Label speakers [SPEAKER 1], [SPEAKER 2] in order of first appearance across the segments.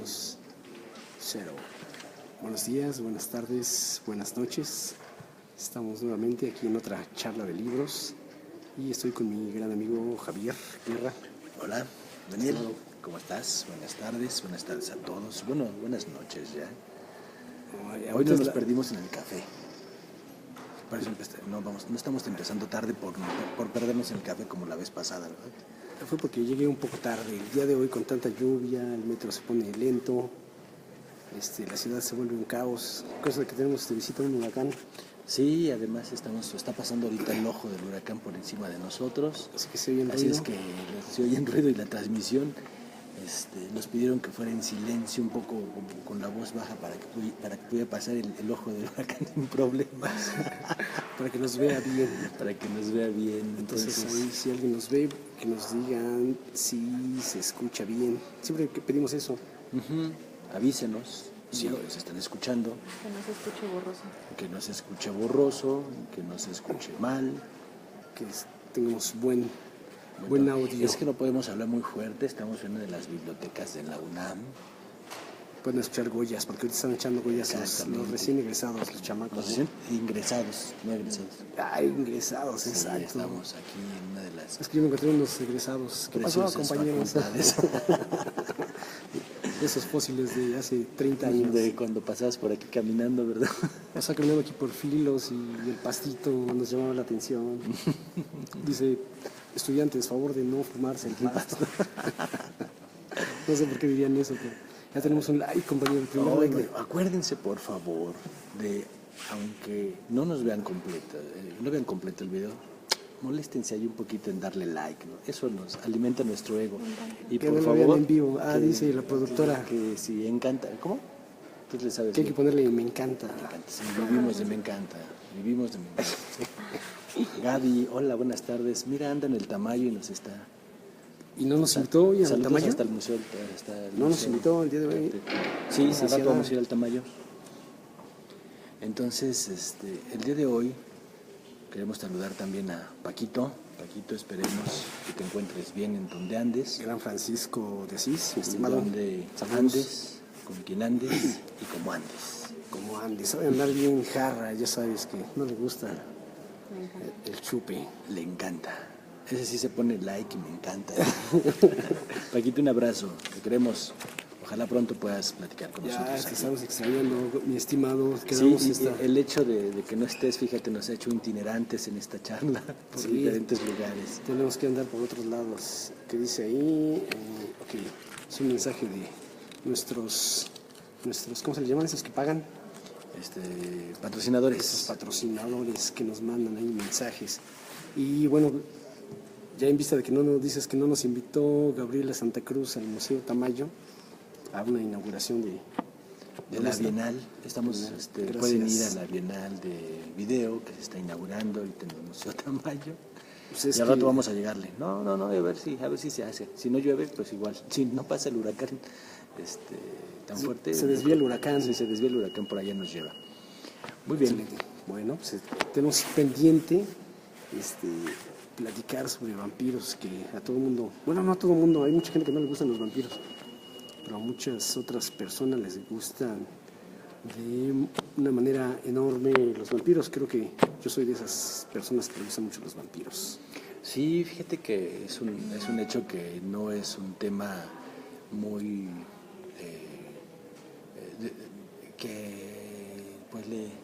[SPEAKER 1] 2, 0. Buenos días, buenas tardes, buenas noches. Estamos nuevamente aquí en otra charla de libros y estoy con mi gran amigo Javier Guerra.
[SPEAKER 2] Hola, Daniel, ¿cómo estás? Buenas tardes a todos. Bueno, buenas noches ya. Hoy no nos perdimos en el café. Por eso no estamos empezando tarde por perdernos en el café como la vez pasada, ¿verdad?
[SPEAKER 1] Fue porque llegué un poco tarde. El día de hoy con tanta lluvia, el metro se pone lento, la ciudad se vuelve un caos. Cosa de que tenemos de visita un huracán.
[SPEAKER 2] Sí, además está pasando ahorita el ojo del huracán por encima de nosotros.
[SPEAKER 1] Así que se oye el ruido.
[SPEAKER 2] Así es que se oye el ruido y la transmisión. Nos pidieron que fuera en silencio, un poco con la voz baja para que pudiera pasar el ojo del huracán sin problemas.
[SPEAKER 1] Para que nos vea bien.
[SPEAKER 2] Para que nos vea bien.
[SPEAKER 1] Entonces ahí, si alguien nos ve, que nos digan si se escucha bien. Siempre que pedimos eso.
[SPEAKER 2] Avísenos si nos están escuchando.
[SPEAKER 3] Que no se escuche borroso.
[SPEAKER 2] Que no se escuche borroso, que no se escuche mal.
[SPEAKER 1] Que tengamos buen audio.
[SPEAKER 2] Es que no podemos hablar muy fuerte, estamos en una de las bibliotecas de la UNAM.
[SPEAKER 1] Pueden escuchar Goyas, porque ahorita están echando Goyas los recién egresados, los chamacos.
[SPEAKER 2] Ingresados, no egresados.
[SPEAKER 1] Ingresados, sí, exacto.
[SPEAKER 2] Estamos aquí en una de las...
[SPEAKER 1] Es que yo me encontré unos egresados. ¿Qué pasó, compañeros? Esos fósiles de hace 30 años.
[SPEAKER 2] De cuando pasabas por aquí caminando, ¿verdad?
[SPEAKER 1] O sea, caminando aquí por Filos y el pastito nos llamaba la atención. Dice, estudiantes, favor de no fumarse el pasto. No sé por qué dirían eso, pero ya tenemos un like, compañero.
[SPEAKER 2] Acuérdense, por favor, aunque no nos vean completo, no vean completo el video, moléstense ahí un poquito en darle like, ¿no? Eso nos alimenta nuestro ego. Y
[SPEAKER 1] que
[SPEAKER 2] por
[SPEAKER 1] no
[SPEAKER 2] favor,
[SPEAKER 1] lo vean en vivo. Dice la productora.
[SPEAKER 2] Que si encanta. ¿Cómo? Tú le sabes.
[SPEAKER 1] Que hay que ponerle me encanta.
[SPEAKER 2] Sí, vivimos de me encanta. Gaby, hola, buenas tardes. Mira, anda en el Tamayo y nos está...
[SPEAKER 1] ¿Y no nos invitó hoy al Tamayo?
[SPEAKER 2] Hasta el museo.
[SPEAKER 1] No nos invitó el día de hoy.
[SPEAKER 2] Sí, al rato vamos a ir al Tamayo. Entonces, el día de hoy queremos saludar también a Paquito. Paquito, esperemos que te encuentres bien en donde andes.
[SPEAKER 1] Gran Francisco de Asís, mi estimado.
[SPEAKER 2] Donde andes, con quien andes y como andes.
[SPEAKER 1] Como andes, sabe andar bien jarra, ya sabes que no le gusta el chupe.
[SPEAKER 2] Le encanta. Ese sí se pone like y me encanta. Paquito, un abrazo. Te queremos. Ojalá pronto puedas platicar con nosotros.
[SPEAKER 1] Ya, estamos extrañando, mi estimado.
[SPEAKER 2] Sí, el hecho de que no estés, fíjate, nos ha hecho itinerantes en esta charla por diferentes lugares.
[SPEAKER 1] Tenemos que andar por otros lados. ¿Qué dice ahí? Ok, es un mensaje de nuestros, ¿cómo se les llaman esos que pagan?
[SPEAKER 2] Patrocinadores.
[SPEAKER 1] Esos patrocinadores que nos mandan ahí mensajes. Y bueno, ya en vista de que no nos dices que no nos invitó Gabriela Santa Cruz al Museo Tamayo a una inauguración
[SPEAKER 2] de la Bienal. Pueden ir a la Bienal de video que se está inaugurando ahorita en el Museo Tamayo. Pues y al rato vamos a llegarle. No, a ver si se hace. Si no llueve, pues igual. Si no pasa el huracán tan fuerte.
[SPEAKER 1] Se desvía el huracán.
[SPEAKER 2] Si se desvía el huracán, por allá nos lleva. Muy bien.
[SPEAKER 1] Excelente. Bueno, pues tenemos pendiente platicar sobre vampiros, que a todo mundo, bueno, no a todo mundo, hay mucha gente que no le gustan los vampiros, pero a muchas otras personas les gustan de una manera enorme los vampiros. Creo que yo soy de esas personas que les gustan mucho los vampiros.
[SPEAKER 2] Sí, fíjate que es un hecho que no es un tema muy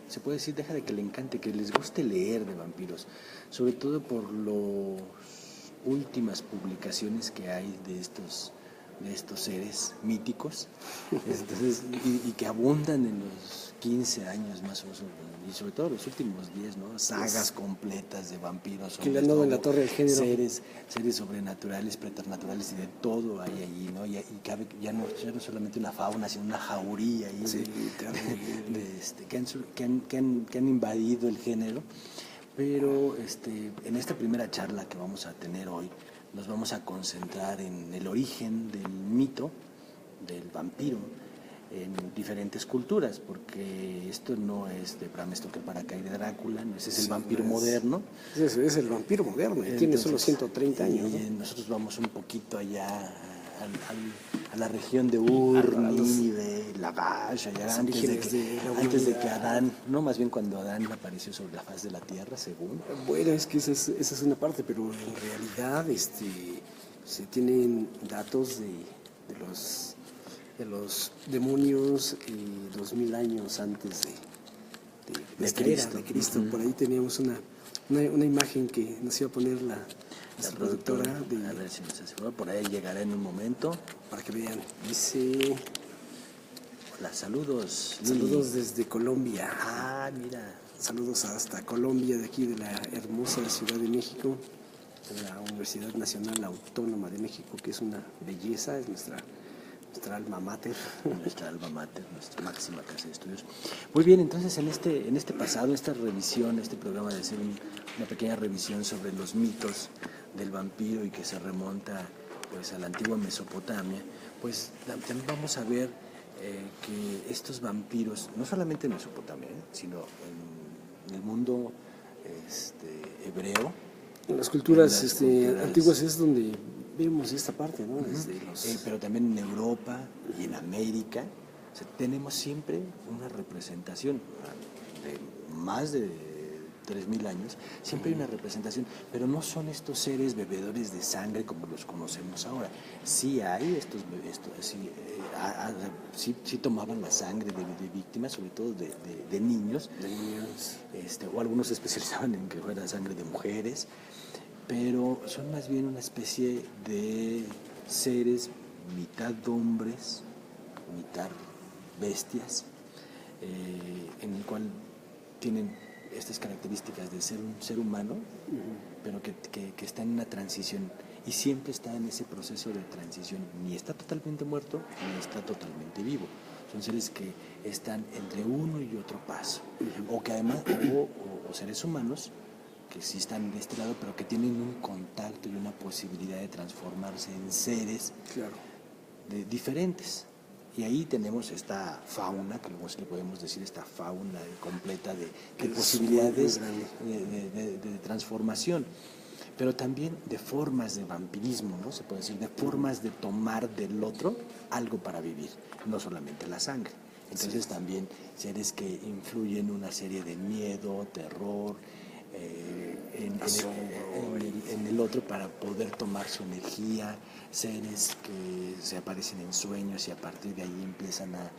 [SPEAKER 2] se puede decir, deja de que le encante, que les guste leer de vampiros, sobre todo por las últimas publicaciones que hay de estos seres míticos. Entonces, y que abundan en los 15 años más o menos, y sobre todo los últimos 10, ¿no? Sagas completas de vampiros,
[SPEAKER 1] que le han dado en la torre del género,
[SPEAKER 2] seres sobrenaturales, preternaturales, y de todo hay allí, ¿no? Y cabe ya no solamente una fauna, sino una jauría ahí que han invadido el género. Pero en esta primera charla que vamos a tener hoy nos vamos a concentrar en el origen del mito del vampiro en diferentes culturas, porque esto no es de Bram Stoker para caer de Drácula, no, ese es el vampiro moderno.
[SPEAKER 1] Ese es el vampiro moderno, y tiene solo 130 años.
[SPEAKER 2] Y nosotros vamos un poquito allá a la región de Ur, Nínive, Lagash, allá antes de que Adán, no, más bien cuando Adán apareció sobre la faz de la tierra, según.
[SPEAKER 1] Bueno, es que esa es una parte, pero en realidad se tienen datos de los demonios 2000 años antes de esta era de Cristo. Por ahí teníamos una imagen que nos iba a poner la productora.
[SPEAKER 2] A ver si nos asegura, por ahí llegará en un momento.
[SPEAKER 1] Para que vean, dice...
[SPEAKER 2] Hola, saludos.
[SPEAKER 1] Saludos desde Colombia.
[SPEAKER 2] Ah, mira.
[SPEAKER 1] Saludos hasta Colombia, de aquí de la hermosa Ciudad de México, de la Universidad Nacional Autónoma de México, que es una belleza, es nuestra alma mater.
[SPEAKER 2] Nuestra alma mater, nuestra máxima casa de estudios. Muy bien, entonces en este pasado, esta revisión, este programa de hacer una pequeña revisión sobre los mitos del vampiro y que se remonta pues a la antigua Mesopotamia, pues también vamos a ver que estos vampiros, no solamente en Mesopotamia, sino en el mundo hebreo,
[SPEAKER 1] en las culturas antiguas es donde vemos esta parte, ¿no?
[SPEAKER 2] Pero también en Europa y en América, o sea, tenemos siempre una representación de más de 3000 años, siempre hay una representación, pero no son estos seres bebedores de sangre como los conocemos ahora. Sí hay sí tomaban la sangre de víctimas, sobre todo de niños, o algunos se especializaban en que fuera sangre de mujeres, pero son más bien una especie de seres mitad hombres, mitad bestias, en el cual tienen estas características de ser un ser humano, pero que está en una transición y siempre está en ese proceso de transición, ni está totalmente muerto ni está totalmente vivo. Son seres que están entre uno y otro paso, o que además o seres humanos que sí están de este lado, pero que tienen un contacto y una posibilidad de transformarse en seres diferentes. Y ahí tenemos esta fauna, que luego le podemos decir esta fauna completa de posibilidades de transformación, pero también de formas de vampirismo, ¿no? Se puede decir, de formas de tomar del otro algo para vivir, no solamente la sangre. Entonces también seres que influyen una serie de miedo, terror, en el otro para poder tomar su energía, seres que se aparecen en sueños y a partir de ahí empiezan a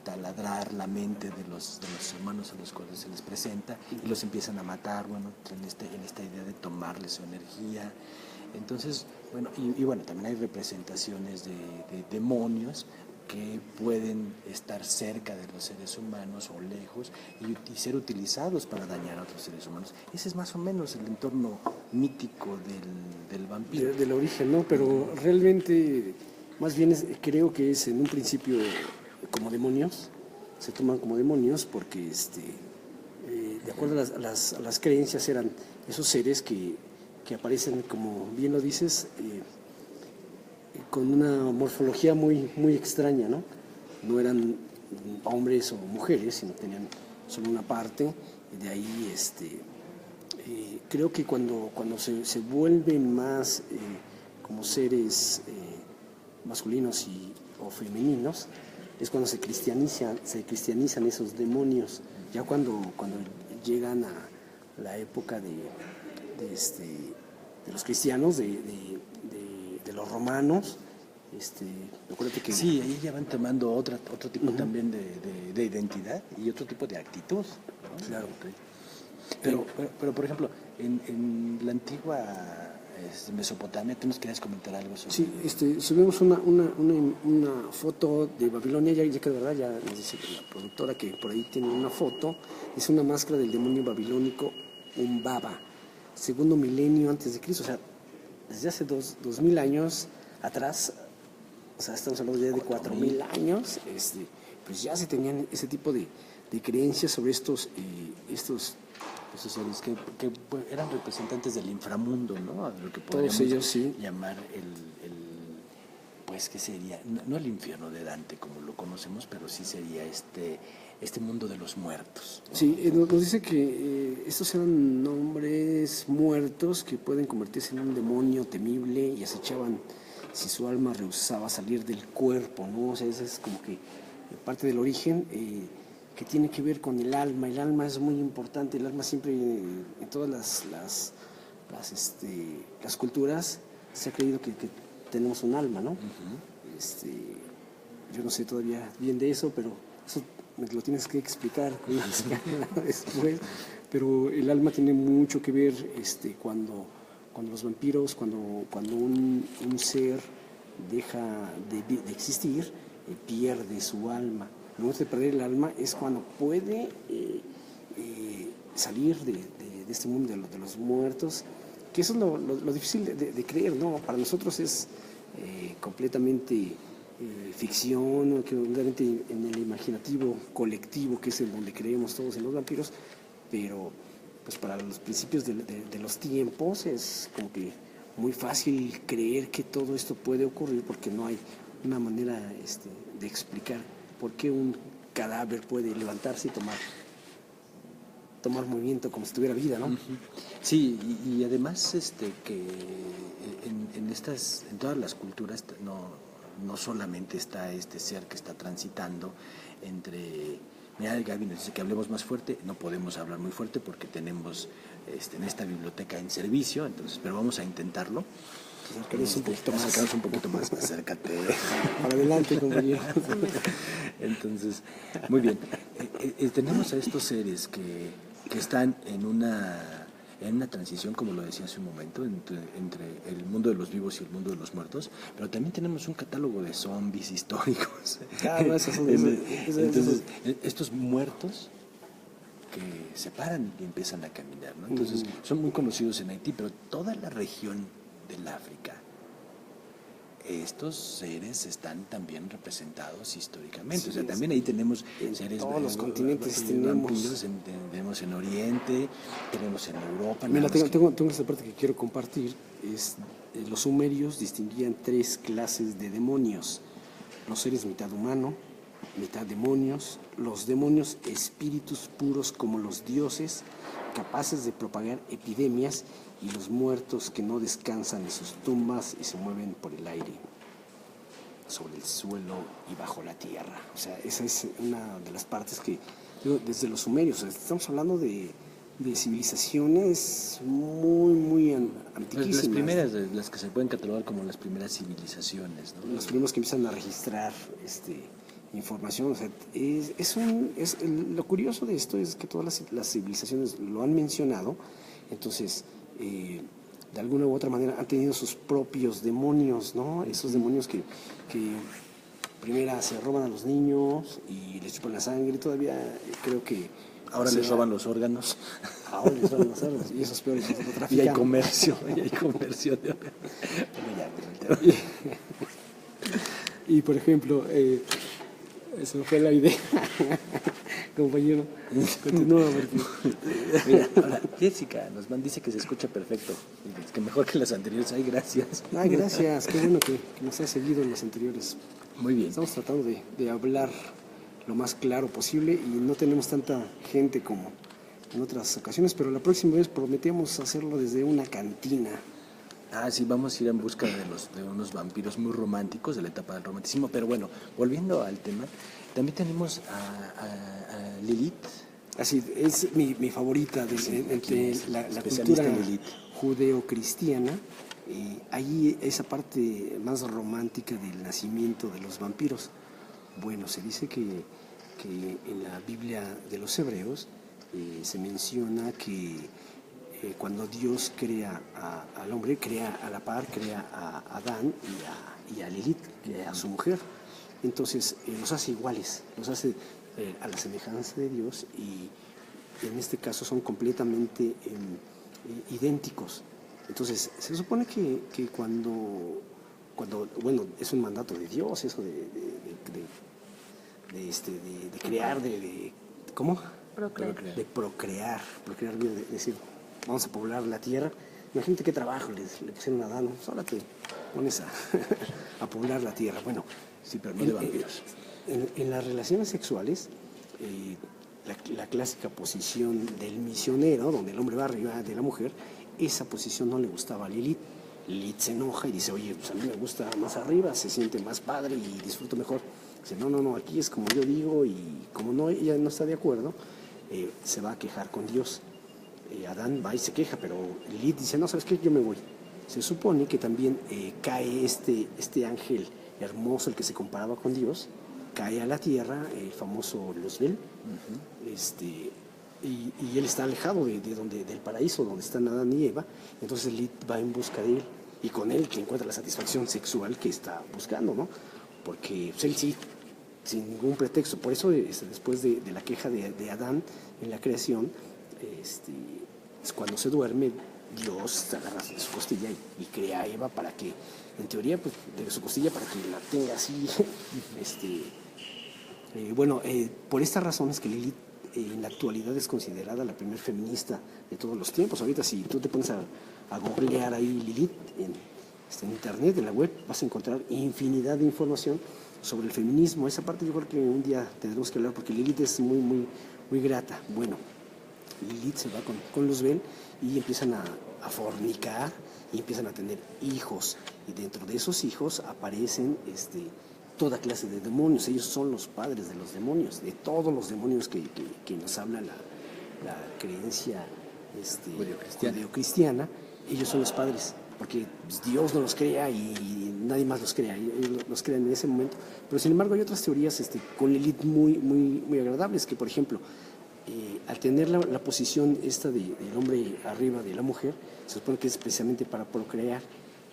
[SPEAKER 2] taladrar la mente de los humanos a los cuales se les presenta y los empiezan a matar, bueno, en esta idea de tomarles su energía. Entonces, bueno, y bueno, también hay representaciones de demonios que pueden estar cerca de los seres humanos o lejos y ser utilizados para dañar a otros seres humanos. Ese es más o menos el entorno mítico del vampiro.
[SPEAKER 1] Del origen, ¿no? Pero realmente, más bien creo que es en un principio como demonios, se toman como demonios porque de acuerdo a las creencias eran esos seres que aparecen, como bien lo dices, con una morfología muy, muy extraña, ¿no? No eran hombres o mujeres, sino tenían solo una parte, y de ahí creo que cuando se vuelven más como seres masculinos o femeninos, es cuando se cristianizan esos demonios, ya cuando llegan a la época de los cristianos, de los romanos, acuérdate que...
[SPEAKER 2] Sí, ahí ya van tomando otro tipo también de identidad y otro tipo de actitud, ¿no?
[SPEAKER 1] Claro.
[SPEAKER 2] Pero por ejemplo, en la antigua Mesopotamia, ¿tú nos querías comentar algo sobre?
[SPEAKER 1] Sí, subimos una foto de Babilonia, ya que de verdad ya nos dice la productora que por ahí tiene una foto, es una máscara del demonio babilónico Umbaba, segundo milenio antes de Cristo, o sea, desde hace 2000 años atrás, o sea, estamos hablando ya de 4000 años, pues ya se tenían ese tipo de creencias sobre estos
[SPEAKER 2] seres que eran representantes del inframundo, ¿no? Lo que
[SPEAKER 1] todos ellos, sí,
[SPEAKER 2] llamar pues, ¿qué sería? No el infierno de Dante como lo conocemos, pero sí sería este mundo de los muertos, ¿no?
[SPEAKER 1] Sí, nos dice que estos eran hombres muertos que pueden convertirse en un demonio temible y acechaban si su alma rehusaba salir del cuerpo, ¿no? O sea, esa es como que parte del origen que tiene que ver con el alma. El alma es muy importante, el alma siempre, en todas las culturas, se ha creído que tenemos un alma, ¿no? Yo no sé todavía bien de eso, pero eso me lo tienes que explicar con una escala después. Pero el alma tiene mucho que ver cuando los vampiros, cuando un ser deja de existir, pierde su alma. Al momento de perder el alma es cuando puede salir de este mundo de los muertos, que eso es lo difícil de creer, ¿no? Para nosotros es completamente ficción, que realmente en el imaginativo colectivo, que es en donde creemos todos en los vampiros, pero pues para los principios de los tiempos es como que muy fácil creer que todo esto puede ocurrir, porque no hay una manera de explicar por qué un cadáver puede levantarse y tomar movimiento como si tuviera vida, ¿no?
[SPEAKER 2] Sí, y además que en todas las culturas no solamente está este ser que está transitando entre... Mira, Gaby nos dice que hablemos más fuerte. No podemos hablar muy fuerte porque tenemos en esta biblioteca en servicio, entonces, pero vamos a intentarlo. Acercarnos un poquito más. Acércate.
[SPEAKER 1] Para adelante, compañero.
[SPEAKER 2] Entonces, muy bien. Tenemos a estos seres que están en una transición, como lo decía hace un momento, entre el mundo de los vivos y el mundo de los muertos, pero también tenemos un catálogo de zombies históricos. Entonces, estos muertos que se paran y empiezan a caminar, ¿no? Entonces, son muy conocidos en Haití, pero toda la región del África, estos seres están también representados históricamente. O sea, también ahí tenemos seres...
[SPEAKER 1] Todos los continentes
[SPEAKER 2] tenemos en Oriente, tenemos en Europa.
[SPEAKER 1] Mira, tengo esta parte que quiero compartir. Los sumerios distinguían 3 clases de demonios: los seres mitad humano, mitad demonios, los demonios espíritus puros como los dioses, capaces de propagar epidemias, y los muertos que no descansan en sus tumbas y se mueven por el aire, sobre el suelo y bajo la tierra. O sea, esa es una de las partes que, desde los sumerios, estamos hablando de civilizaciones muy antiquísimas.
[SPEAKER 2] Las primeras, las que se pueden catalogar como las primeras civilizaciones, ¿no?
[SPEAKER 1] Los primeros que empiezan a registrar información. O sea, lo curioso de esto es que todas las civilizaciones lo han mencionado. Entonces, de alguna u otra manera han tenido sus propios demonios, ¿no? Esos demonios que primero se roban a los niños y les chupan la sangre. Todavía creo que
[SPEAKER 2] ahora les roban los órganos.
[SPEAKER 1] Ahora les roban los órganos, y eso es peor, y lo trafican.
[SPEAKER 2] Y hay comercio de órganos.
[SPEAKER 1] Y por ejemplo, eso fue la idea. Compañero, continúa.
[SPEAKER 2] Mira, ahora Jessica dice que se escucha perfecto, que mejor que las anteriores. Ay, gracias.
[SPEAKER 1] Ay, gracias, qué bueno que nos has seguido en las anteriores.
[SPEAKER 2] Muy bien.
[SPEAKER 1] Estamos tratando de hablar lo más claro posible y no tenemos tanta gente como en otras ocasiones, pero la próxima vez prometemos hacerlo desde una cantina.
[SPEAKER 2] Sí, vamos a ir en busca de unos vampiros muy románticos, de la etapa del romanticismo. Pero bueno, volviendo al tema, también tenemos a Lilith.
[SPEAKER 1] Así, es mi favorita entre la cultura judeo-cristiana. Ahí esa parte más romántica del nacimiento de los vampiros. Bueno, se dice que en la Biblia de los hebreos se menciona que cuando Dios crea al hombre, crea a la par, crea a Adán y a Lilith, que a su mujer. Entonces los hace iguales, los hace a la semejanza de Dios, y en este caso son completamente idénticos. Entonces se supone que cuando bueno, es un mandato de Dios eso de crear, ¿cómo?
[SPEAKER 3] Procrear.
[SPEAKER 1] De procrear, decir, vamos a poblar la tierra. Imagínate qué trabajo le pusieron a Adán, ¿no? Ahora te pones a poblar la tierra. Bueno,
[SPEAKER 2] sí, pero no de vampiros.
[SPEAKER 1] En las relaciones sexuales, la clásica posición del misionero, donde el hombre va arriba de la mujer, esa posición no le gustaba a Lilith. Lilith se enoja y dice, oye, pues a mí me gusta más arriba, se siente más padre y disfruto mejor. Dice, no, aquí es como yo digo, y como no, ella no está de acuerdo, se va a quejar con Dios. Adán va y se queja, pero Lilith dice, no, ¿sabes qué? Yo me voy. Se supone que también cae este ángel hermoso, el que se comparaba con Dios, cae a la tierra, el famoso Luzbel, y él está alejado del paraíso, donde están Adán y Eva. Entonces Lilith va en busca de él, y con él que encuentra la satisfacción sexual que está buscando, ¿no? Porque pues, él sí, sin ningún pretexto. Por eso, después de la queja de Adán en la creación, es cuando se duerme, Dios agarra de su costilla y crea a Eva para que, en teoría, pues, de su costilla para que la tenga así. Por estas razones que Lilith en la actualidad es considerada la primer feminista de todos los tiempos. Ahorita si tú te pones a googlear ahí Lilith en internet, en la web, vas a encontrar infinidad de información sobre el feminismo. Esa parte yo creo que un día tendremos que hablar porque Lilith es muy, muy, muy grata. Bueno, Lilith se va con Luzbel y empiezan a fornicar y empiezan a tener hijos. Y dentro de esos hijos aparecen toda clase de demonios. Ellos son los padres de los demonios, de todos los demonios que nos habla la creencia judeocristiana. Ellos son los padres, porque Dios no los crea y nadie más los crea. Ellos los crean en ese momento. Pero sin embargo hay otras teorías con Lilith muy, muy, muy agradables, que por ejemplo, al tener la posición del hombre arriba de la mujer, se supone que es precisamente para procrear,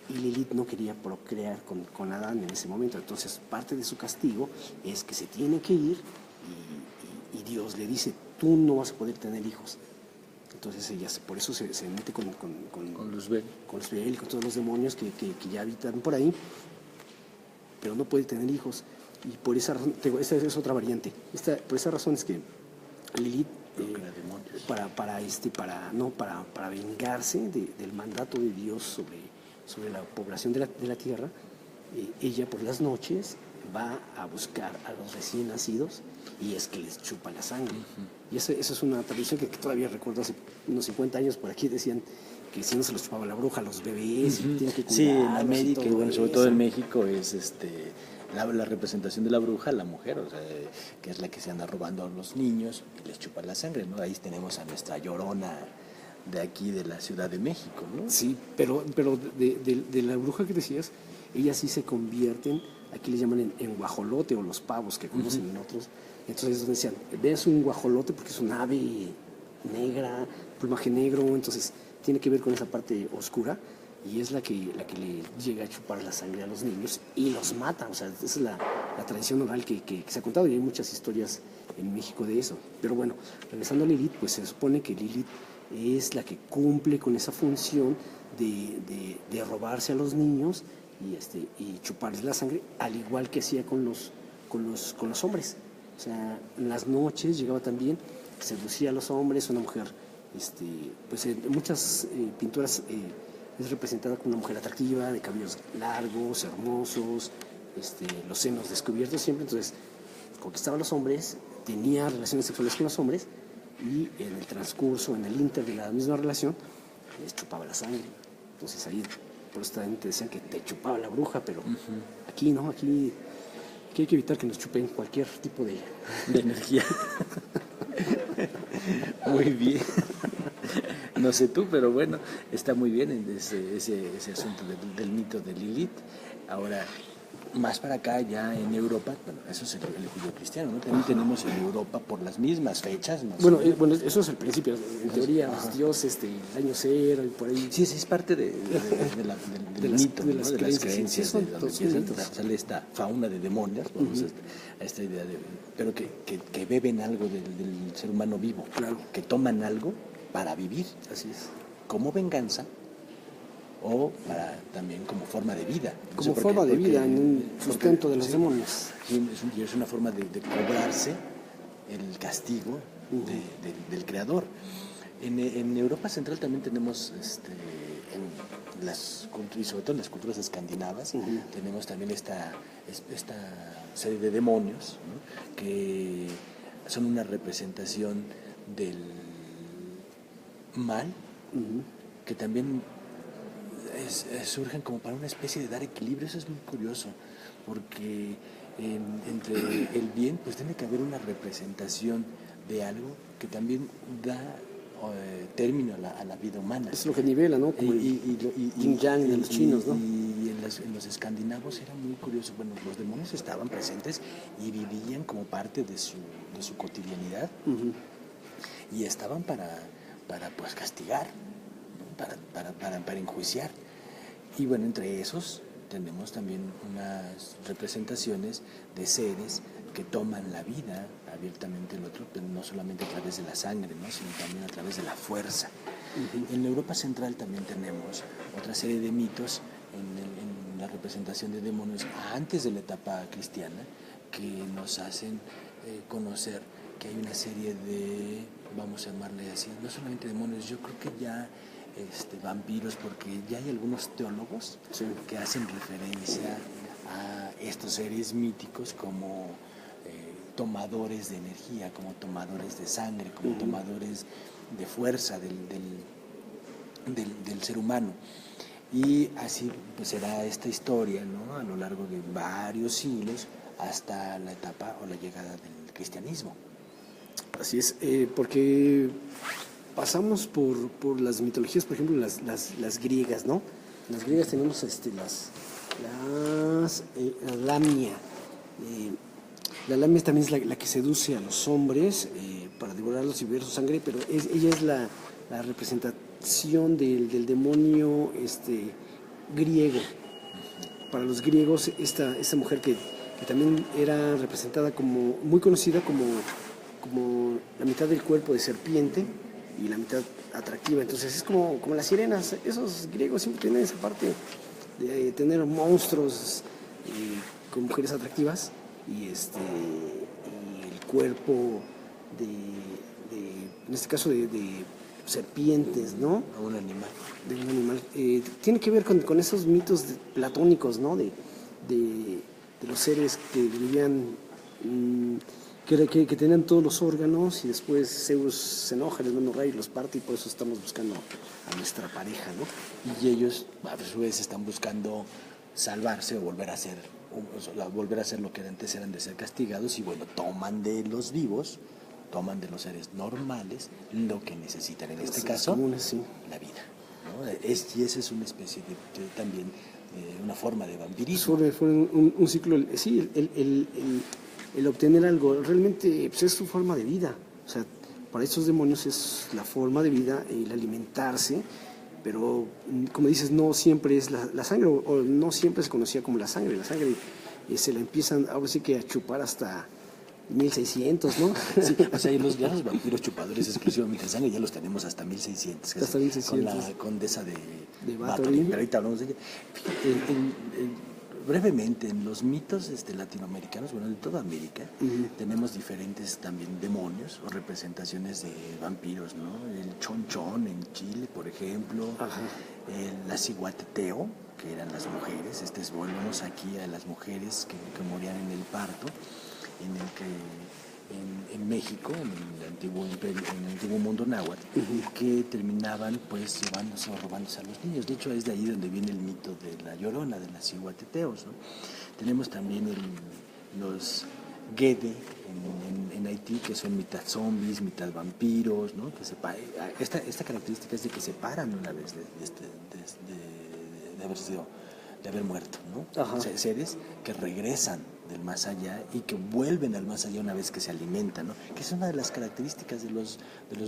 [SPEAKER 1] y Lilith no quería procrear con Adán en ese momento. Entonces parte de su castigo es que se tiene que ir, y Dios le dice, tú no vas a poder tener hijos. Entonces ella por eso se mete con Luzbel, y con todos los demonios que ya habitan por ahí, pero no puede tener hijos. Y por esa razón, esa es otra variante. Por esa razón es que Lilith, para vengarse del mandato de Dios sobre la población de la tierra, ella por las noches va a buscar a los recién nacidos y es que les chupa la sangre. Y esa es una tradición que todavía recuerdo hace unos 50 años. Por aquí decían que si no se los chupaba la bruja a los bebés, tienen que cuidarlos.
[SPEAKER 2] Sí, en América, y bueno, sobre todo en México es la representación de la bruja, la mujer, o sea, que es la que se anda robando a los niños y les chupa la sangre, ¿no? Ahí tenemos a nuestra Llorona de aquí de la Ciudad de México, ¿no?
[SPEAKER 1] Sí, pero de la bruja que decías, ellas sí se convierten, aquí le llaman en guajolote, o los pavos que conocen en otros. Entonces decían, ves un guajolote porque es un ave negra, plumaje negro, entonces tiene que ver con esa parte oscura, y es la que le llega a chupar la sangre a los niños y los mata. O sea, esa es la tradición oral que se ha contado, y hay muchas historias en México de eso. Pero bueno, regresando a Lilith, pues se supone que Lilith es la que cumple con esa función de robarse a los niños y chuparles la sangre, al igual que hacía con los hombres. O sea, en las noches llegaba también, seducía a los hombres. Una mujer, pues en muchas pinturas es representada como una mujer atractiva, de cabellos largos, hermosos, los senos descubiertos siempre. Entonces conquistaba a los hombres, tenía relaciones sexuales con los hombres, y en el transcurso, en el inter de la misma relación, les chupaba la sangre. Entonces ahí, por eso también te decían que te chupaba la bruja, pero aquí no, aquí hay que evitar que nos chupen cualquier tipo de
[SPEAKER 2] energía. Muy bien. No sé tú, pero bueno, está muy bien ese asunto del mito de Lilith. Ahora, más para acá, ya en Europa, bueno, eso es el judío cristiano, ¿no? También tenemos en Europa por las mismas fechas.
[SPEAKER 1] Bueno, eso es el principio, en teoría, Dios, el año cero y por ahí.
[SPEAKER 2] Sí, es parte del mito,
[SPEAKER 1] de las
[SPEAKER 2] creencias,
[SPEAKER 1] sí,
[SPEAKER 2] donde sale esta fauna de demonios, vamos a esta idea pero que beben algo del ser humano vivo,
[SPEAKER 1] claro,
[SPEAKER 2] que toman algo para vivir.
[SPEAKER 1] Así es.
[SPEAKER 2] Como venganza, o también como forma de vida.
[SPEAKER 1] Como forma de vida, en un sustento de los demonios.
[SPEAKER 2] Es una forma de cobrarse el castigo del creador. En Europa Central también tenemos, y sobre todo en las culturas escandinavas, tenemos también esta serie de demonios, ¿no? Que son una representación del mal, que también surgen como para una especie de dar equilibrio. Eso es muy curioso, porque entre el bien pues tiene que haber una representación de algo que también da término a la vida humana.
[SPEAKER 1] Es lo que nivela, ¿no? Como el yin yang de los chinos, ¿no?
[SPEAKER 2] Y en los escandinavos era muy curioso. Bueno, los demonios estaban presentes y vivían como parte de su cotidianidad.
[SPEAKER 1] Uh-huh.
[SPEAKER 2] Y estaban para pues castigar, ¿no? para enjuiciar. Y bueno, entre esos tenemos también unas representaciones de seres que toman la vida abiertamente el otro, pero no solamente a través de la sangre, ¿no? Sino también a través de la fuerza. Uh-huh. En Europa Central también tenemos otra serie de mitos en la representación de demonios antes de la etapa cristiana que nos hacen conocer que hay una serie de, vamos a llamarle así, no solamente demonios, yo creo que ya vampiros, porque ya hay algunos teólogos que hacen referencia a estos seres míticos como tomadores de energía, como tomadores de sangre, como tomadores de fuerza del ser humano. Y así pues será esta historia, ¿no? A lo largo de varios siglos hasta la etapa o la llegada del cristianismo.
[SPEAKER 1] Así es, porque pasamos por las mitologías, por ejemplo, las griegas, ¿no? Las griegas tenemos la lamia. La lamia también es la que seduce a los hombres para devorarlos y beber su sangre, pero ella es la representación del demonio griego. Para los griegos, esta mujer que también era representada como, muy conocida como la mitad del cuerpo de serpiente y la mitad atractiva. Entonces es como las sirenas. Esos griegos siempre tienen esa parte de tener monstruos con mujeres atractivas y el cuerpo en este caso de serpientes, ¿no?
[SPEAKER 2] A un animal.
[SPEAKER 1] De un animal. Tiene que ver con esos mitos platónicos, ¿no? De los seres que vivían, que tenían todos los órganos y después Zeus se enoja, les manda un rayo y los parte, y por eso estamos buscando a nuestra pareja, ¿no?
[SPEAKER 2] Y ellos a su vez están buscando salvarse o volver a ser lo que antes eran de ser castigados, y bueno, toman de los vivos, toman de los seres normales lo que necesitan, en este caso
[SPEAKER 1] comunes, sí.
[SPEAKER 2] La vida, ¿no? Y esa es una especie de también una forma de vampirismo.
[SPEAKER 1] Fue un ciclo, sí, el obtener algo, realmente pues, es su forma de vida. O sea, para estos demonios es la forma de vida, el alimentarse, pero como dices, no siempre es la sangre, o no siempre se conocía como la sangre. La sangre se la empiezan ahora sí que a chupar hasta 1600, ¿no?
[SPEAKER 2] Sí, o sea, ya los vampiros chupadores exclusivamente de sangre ya los tenemos hasta 1600.
[SPEAKER 1] Hasta 1600.
[SPEAKER 2] Con la condesa de
[SPEAKER 1] Bathory.
[SPEAKER 2] Pero ahorita hablamos de ella. Brevemente, en los mitos latinoamericanos, bueno, de toda América, tenemos diferentes también demonios o representaciones de vampiros, ¿no? El chonchón en Chile, por ejemplo, la ciguateteo, que eran las mujeres. Volvemos aquí a las mujeres que morían en el parto, en el que en México, en el antiguo imperio, en el antiguo mundo náhuatl, que terminaban pues llevándose o robándose a los niños. De hecho, es de ahí donde viene el mito de la Llorona, de las ciguateteos, ¿no? Tenemos también los Gede en Haití, que son mitad zombies, mitad vampiros, ¿no? Que esta característica es de que se paran una vez de haber muerto, ¿no? Seres que regresan del más allá y que vuelven al más allá una vez que se alimentan, ¿no? Que es una de las características de los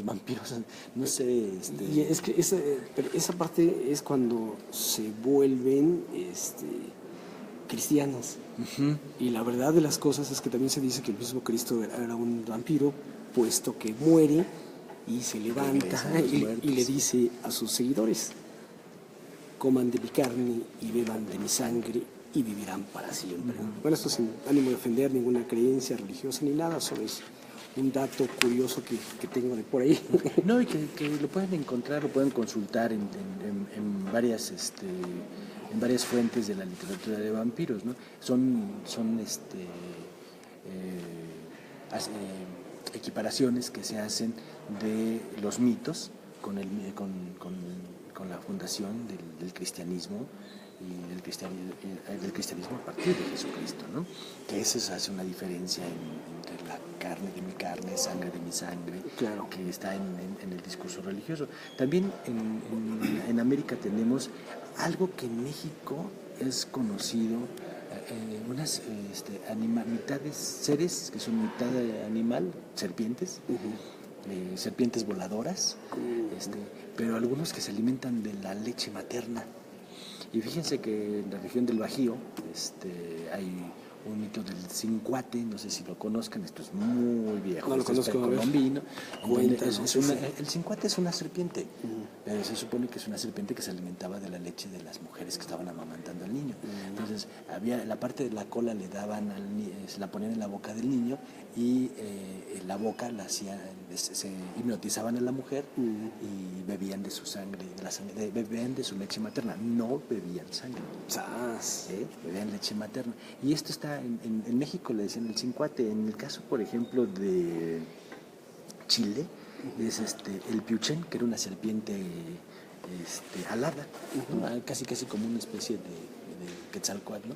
[SPEAKER 2] vampiros, no sé.
[SPEAKER 1] Y es que esa parte es cuando se vuelven cristianos. Y la verdad de las cosas es que también se dice que el mismo Cristo era un vampiro, puesto que muere y se levanta y le dice a sus seguidores: coman de mi carne y beban de mi sangre y vivirán para siempre. Bueno, esto sin ánimo de ofender ninguna creencia religiosa ni nada, solo es un dato curioso que tengo de por ahí.
[SPEAKER 2] No, y que lo pueden encontrar, lo pueden consultar en varias fuentes de la literatura de vampiros, ¿no? Son equiparaciones que se hacen de los mitos con con la fundación del cristianismo y del cristianismo a partir de Jesucristo, ¿no? Que eso hace una diferencia entre la carne de mi carne, sangre de mi sangre,
[SPEAKER 1] claro,
[SPEAKER 2] que está en el discurso religioso. También en América tenemos algo que en México es conocido, unas mitades seres que son mitad animal, serpientes, serpientes voladoras, pero algunos que se alimentan de la leche materna. Y fíjense que en la región del Bajío hay un mito del cincuate, no sé si lo conozcan, esto es muy viejo,
[SPEAKER 1] no lo conozco,
[SPEAKER 2] es colombino. El cincuate es una serpiente, pero se supone que es una serpiente que se alimentaba de la leche de las mujeres que estaban amamantando al niño. Entonces, la parte de la cola le daban se la ponían en la boca del niño y la boca se hipnotizaban a la mujer y bebían de su sangre, bebían de su leche materna, no bebían sangre. Bebían leche materna. Y esto está en México, le decían el cincuate. En el caso, por ejemplo, de Chile, es el piuchén, que era una serpiente alada, ¿no? Casi como una especie de Quetzalcóatl, ¿no?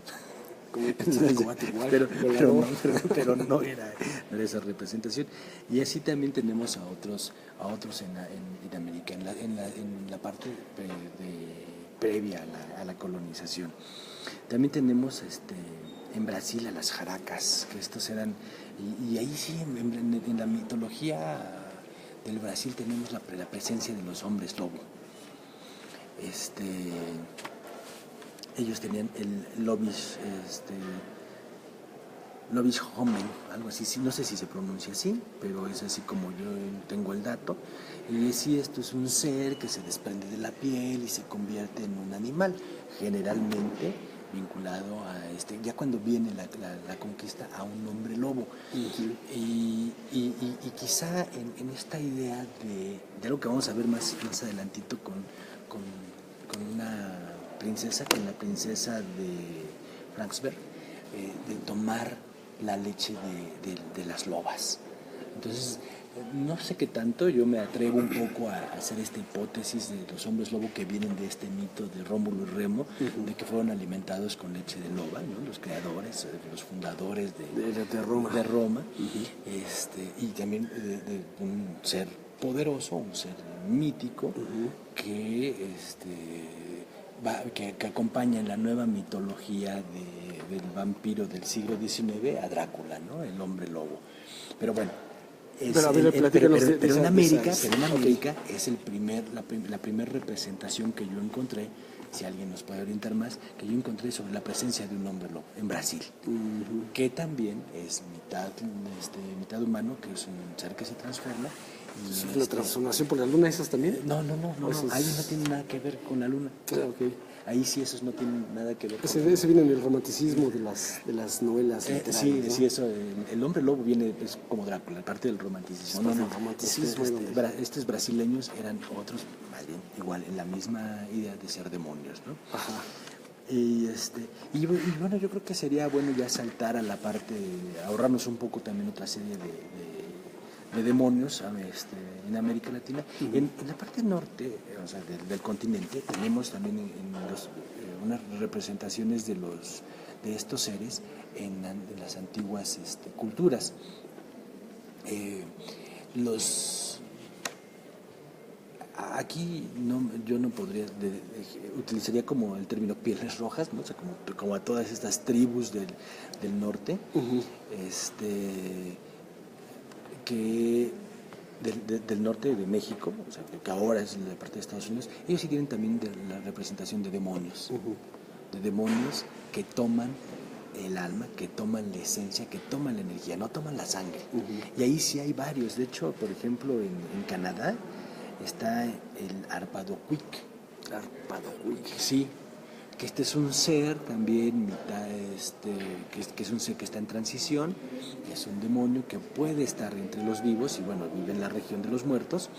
[SPEAKER 2] pero no era esa representación. Y así también tenemos a otros en América, en la parte previa a la colonización. También tenemos en Brasil a las jaracas, que estos eran, y ahí sí, en la mitología del Brasil tenemos la presencia de los hombres lobo. Ellos tenían el lobis homen, algo así, no sé si se pronuncia así, pero es así como yo tengo el dato. Y sí, esto es un ser que se desprende de la piel y se convierte en un animal, generalmente vinculado a ya cuando viene la conquista, a un hombre lobo. Y quizá en esta idea de algo que vamos a ver más adelantito con una princesa, con la princesa de Franksberg, de tomar la leche de las lobas. Entonces, no sé qué tanto, yo me atrevo un poco a hacer esta hipótesis de los hombres lobo que vienen de este mito de Rómulo y Remo, de que fueron alimentados con leche de loba, ¿no? Los creadores, los fundadores de Roma, y también de un ser poderoso, un ser mítico, que acompaña en la nueva mitología del vampiro del siglo XIX a Drácula, ¿no? El hombre lobo. Pero bueno, pero en América es la primera representación que yo encontré, si alguien nos puede orientar más, que yo encontré sobre la presencia de un hombre lobo en Brasil, que también es mitad humano, que es un ser que se transforma.
[SPEAKER 1] ¿La transformación por la luna, esas también?
[SPEAKER 2] No, ahí no tiene nada que ver con la luna. Ahí sí esos no tienen nada que ver.
[SPEAKER 1] Ese viene en el romanticismo de las novelas literarias, ¿no?
[SPEAKER 2] Sí, eso. El hombre lobo viene como Drácula, parte del romanticismo. Estos brasileños eran otros, más bien, igual, en la misma idea de ser demonios, ¿no?
[SPEAKER 1] Ajá.
[SPEAKER 2] Y bueno, yo creo que sería bueno ya saltar a la parte, ahorrarnos un poco también otra serie de demonios en América Latina. En la parte norte, o sea, del continente, tenemos también unas representaciones de estos seres en las antiguas culturas. Aquí yo no podría, utilizaría como el término pieles rojas, ¿no? O sea, como a todas estas tribus del norte, que del norte de México, o sea, que ahora es la parte de Estados Unidos, ellos sí tienen también la representación de demonios, de demonios que toman el alma, que toman la esencia, que toman la energía, no toman la sangre. Y ahí sí hay varios. De hecho, por ejemplo, en Canadá está el Arpadoquik. Sí, que es un ser también mitad, que es un ser que está en transición, que es un demonio que puede estar entre los vivos y bueno, vive en la región de los muertos